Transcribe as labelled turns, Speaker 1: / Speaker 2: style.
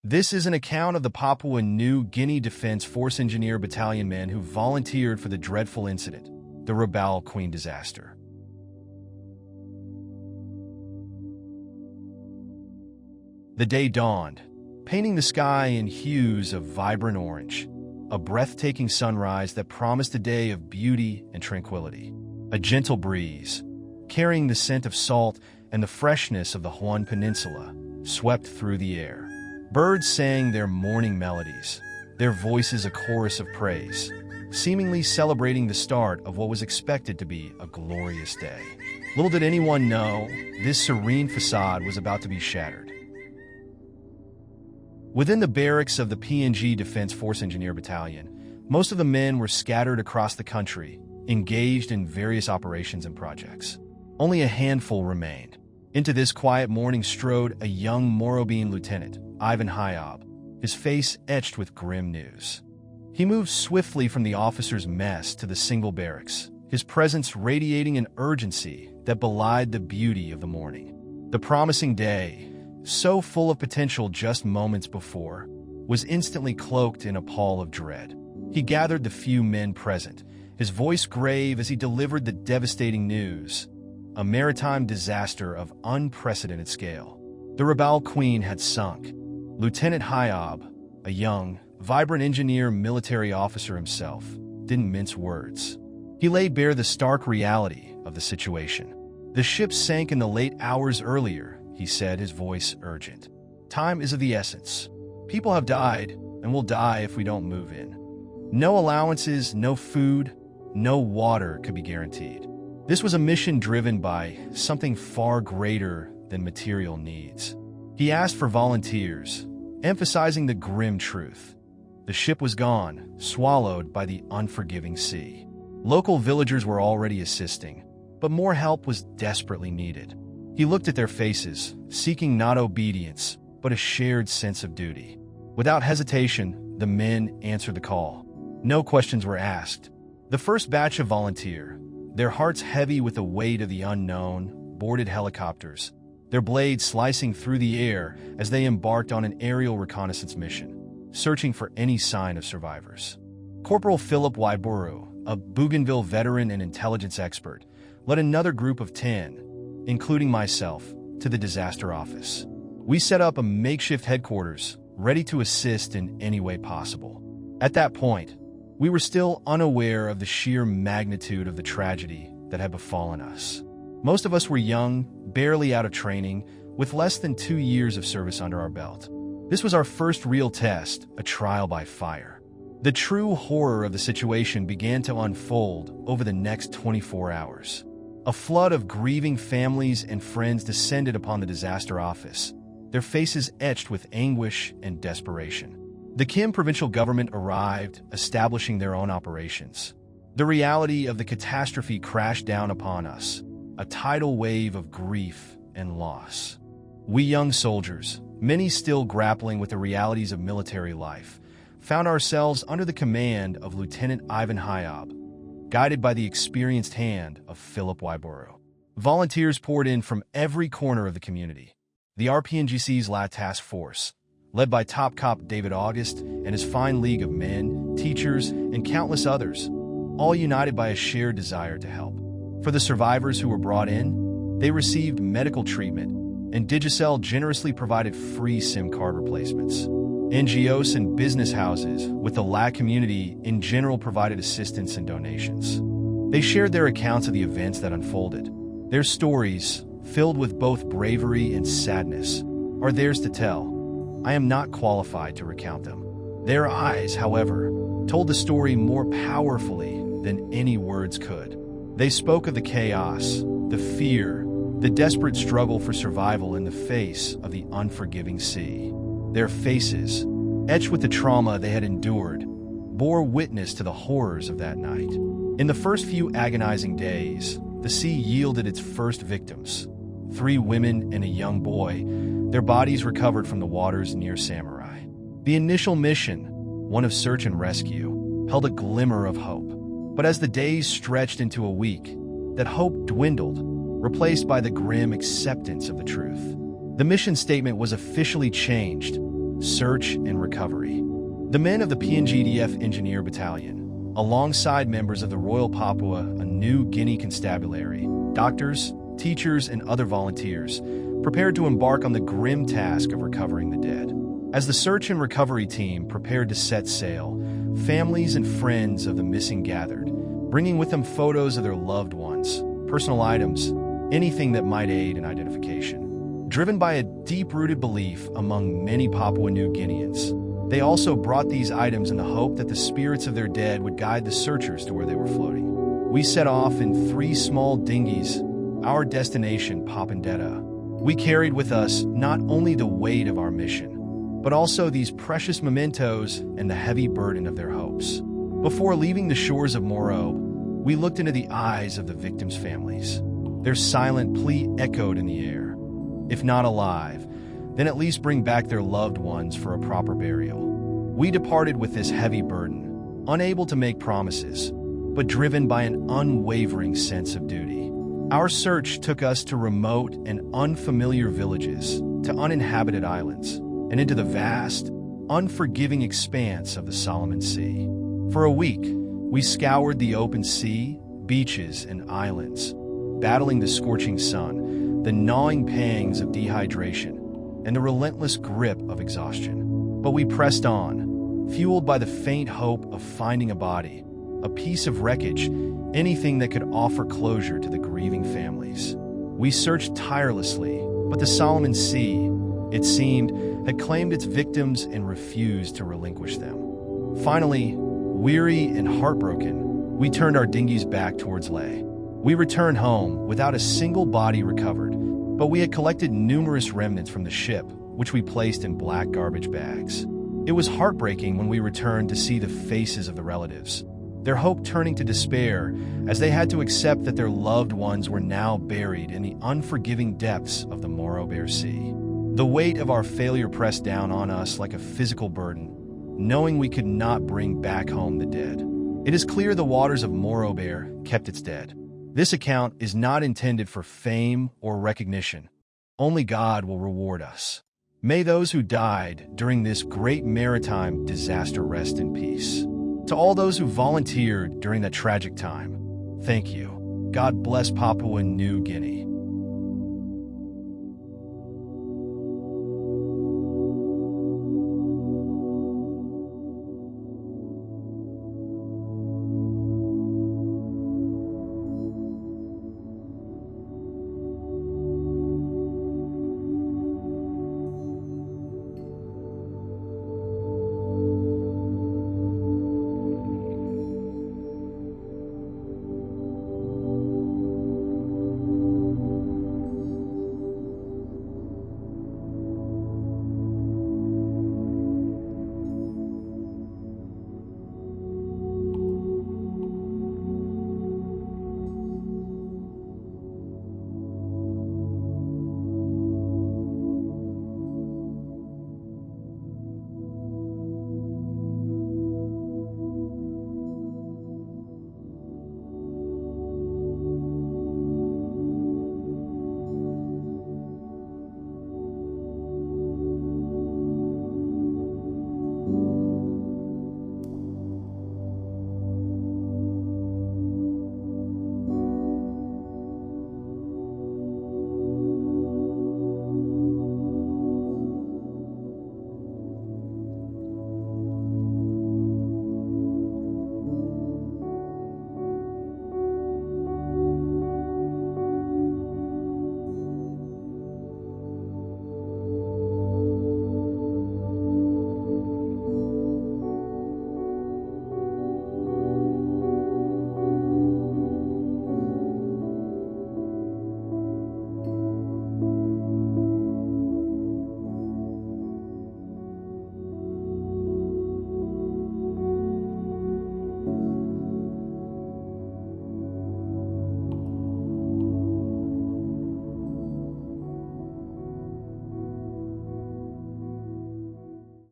Speaker 1: This is an account of the Papua New Guinea Defense Force Engineer Battalion men who volunteered for the dreadful incident, the Rabaul Queen disaster. The day dawned, painting the sky in hues of vibrant orange, a breathtaking sunrise that promised a day of beauty and tranquility. A gentle breeze, carrying the scent of salt and the freshness of the Huon Peninsula, swept through the air. Birds sang their morning melodies, their voices a chorus of praise, seemingly celebrating the start of what was expected to be a glorious day. Little did anyone know, this serene facade was about to be shattered. Within the barracks of the PNG Defense Force Engineer Battalion, most of the men were scattered across the country, engaged in various operations and projects. Only a handful remained. Into this quiet morning strode a young Morobean lieutenant, Ivan Hyob, his face etched with grim news. He moved swiftly from the officers' mess to the single barracks, his presence radiating an urgency that belied the beauty of the morning. The promising day, so full of potential just moments before, was instantly cloaked in a pall of dread. He gathered the few men present, his voice grave as he delivered the devastating news: a maritime disaster of unprecedented scale. The Rabaul Queen had sunk. Lieutenant Hyob, a young, vibrant engineer military officer himself, didn't mince words. He laid bare the stark reality of the situation. The ship sank in the late hours earlier, he said, his voice urgent. Time is of the essence. People have died and will die if we don't move in. No allowances, no food, no water could be guaranteed. This was a mission driven by something far greater than material needs. He asked for volunteers, emphasizing the grim truth. The ship was gone, swallowed by the unforgiving sea. Local villagers were already assisting, but more help was desperately needed. He looked at their faces, seeking not obedience, but a shared sense of duty. Without hesitation, the men answered the call. No questions were asked. The first batch of volunteers, their hearts heavy with the weight of the unknown, boarded helicopters, their blades slicing through the air as they embarked on an aerial reconnaissance mission, searching for any sign of survivors. Corporal Philip Waiburu, a Bougainville veteran and intelligence expert, led another group of 10, including myself, to the disaster office. We set up a makeshift headquarters, ready to assist in any way possible. At that point, we were still unaware of the sheer magnitude of the tragedy that had befallen us. Most of us were young, barely out of training, with less than 2 years of service under our belt. This was our first real test, a trial by fire. The true horror of the situation began to unfold over the next 24 hours. A flood of grieving families and friends descended upon the disaster office, their faces etched with anguish and desperation. The Kim provincial government arrived, establishing their own operations. The reality of the catastrophe crashed down upon us, a tidal wave of grief and loss. We young soldiers, many still grappling with the realities of military life, found ourselves under the command of Lieutenant Ivan Hyob, guided by the experienced hand of Philip Waiburu. Volunteers poured in from every corner of the community. The RPNGC's La Task Force, led by top cop David August and his fine league of men, teachers, and countless others, all united by a shared desire to help. For the survivors who were brought in, they received medical treatment, and Digicel generously provided free SIM card replacements. NGOs and business houses with the LA community in general provided assistance and donations. They shared their accounts of the events that unfolded. Their stories, filled with both bravery and sadness, are theirs to tell. I am not qualified to recount them. Their eyes, however, told the story more powerfully than any words could. They spoke of the chaos, the fear, the desperate struggle for survival in the face of the unforgiving sea. Their faces, etched with the trauma they had endured, bore witness to the horrors of that night. In the first few agonizing days, the sea yielded its first victims, 3 women and a young boy, their bodies recovered from the waters near Samurai. The initial mission, one of search and rescue, held a glimmer of hope. But as the days stretched into a week, that hope dwindled, replaced by the grim acceptance of the truth. The mission statement was officially changed, search and recovery. The men of the PNGDF Engineer Battalion, alongside members of the Royal Papua New Guinea Constabulary, doctors, teachers, and other volunteers, prepared to embark on the grim task of recovering the dead. As the search and recovery team prepared to set sail, families and friends of the missing gathered, bringing with them photos of their loved ones, personal items, anything that might aid in identification. Driven by a deep-rooted belief among many Papua New Guineans, they also brought these items in the hope that the spirits of their dead would guide the searchers to where they were floating. We set off in 3 small dinghies, our destination Papandetta. We carried with us not only the weight of our mission, but also these precious mementos and the heavy burden of their hopes. Before leaving the shores of Moro, we looked into the eyes of the victims' families. Their silent plea echoed in the air. If not alive, then at least bring back their loved ones for a proper burial. We departed with this heavy burden, unable to make promises, but driven by an unwavering sense of duty. Our search took us to remote and unfamiliar villages, to uninhabited islands, and into the vast, unforgiving expanse of the Solomon Sea. For a week, we scoured the open sea, beaches, and islands, battling the scorching sun, the gnawing pangs of dehydration, and the relentless grip of exhaustion. But we pressed on, fueled by the faint hope of finding a body, a piece of wreckage, anything that could offer closure to the grieving families. We searched tirelessly, but the Solomon Sea, it seemed, had claimed its victims and refused to relinquish them. Finally, weary and heartbroken, we turned our dinghies back towards Lae. We returned home without a single body recovered, but we had collected numerous remnants from the ship, which we placed in black garbage bags. It was heartbreaking when we returned to see the faces of the relatives, their hope turning to despair as they had to accept that their loved ones were now buried in the unforgiving depths of the Moro Bear Sea. The weight of our failure pressed down on us like a physical burden, knowing we could not bring back home the dead. It is clear the waters of Moro Bear kept its dead. This account is not intended for fame or recognition. Only God will reward us. May those who died during this great maritime disaster rest in peace. To all those who volunteered during that tragic time, thank you. God bless Papua New Guinea.